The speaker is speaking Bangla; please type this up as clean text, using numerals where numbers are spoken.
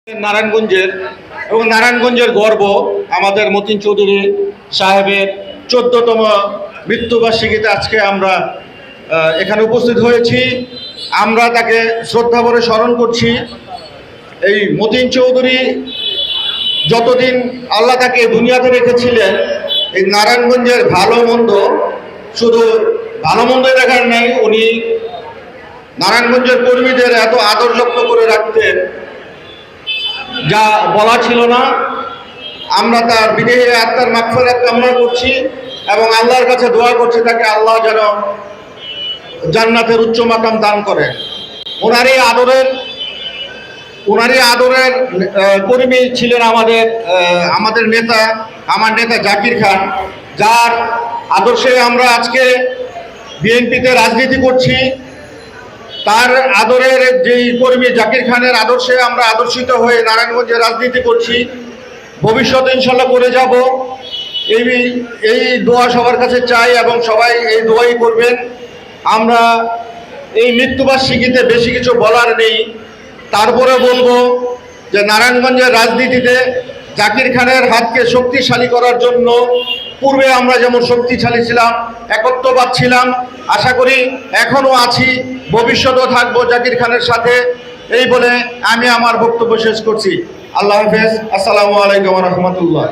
নারায়ণগঞ্জের এবং নারায়ণগঞ্জের গর্ব আমাদের মতিন চৌধুরী সাহেবের 14তম মৃত্যুবার্ষিকীতে আজকে আমরা এখানে উপস্থিত হয়েছি। আমরা তাকে শ্রদ্ধা ভরে স্মরণ করছি। এই মতিন চৌধুরী যতদিন আল্লাহ তাকে দুনিয়াতে রেখেছিলেন, এই নারায়ণগঞ্জের ভালো মন্দ, শুধু ভালো মন্দই দেখার নাই, উনি নারায়ণগঞ্জের কর্মীদের এত আদর যত্ন করে রাখতেন যা বলা ছিল না। আমরা তার বিদেহী আত্মার মাগফিরাত কামনা করছি এবং আল্লাহর কাছে দোয়া করছি তাকে আল্লাহ যেন জান্নাতের উচ্চ মাকাম দান করেন। ওনারই আদরের কর্মী ছিলেন আমাদের নেতা, আমার নেতা জাকির খান, যার আদর্শে আমরা আজকে বিএনপিতে রাজনীতি করছি। তার আদরের যেই কর্মী জাকির খানের আদর্শে আমরা আদর্শিত হয়ে নারায়ণগঞ্জে রাজনীতি করছি। ভবিষ্যতে ইনশাল্লাহ করে যাব, এই দোয়া সবার কাছে চাই এবং সবাই এই দোয়াই করবেন। আমরা এই মৃত্যুবার্ষিকীতে বেশি কিছু বলার নেই, তারপরে বলবো যে নারায়ণগঞ্জের রাজনীতিতে জাকির খানের হাতকে শক্তিশালী করার জন্য পূর্বে আমরা যেমন শক্তিশালী ছিলাম, একত্ববাদ ছিলাম, আশা করি এখনও আছি, ভবিষ্যতেও থাকবো জাকির খানের সাথে। এই বলে আমি আমার বক্তব্য শেষ করছি। আল্লাহ হাফেজ। আসসালামু আলাইকুম ওয়া রাহমাতুল্লাহ।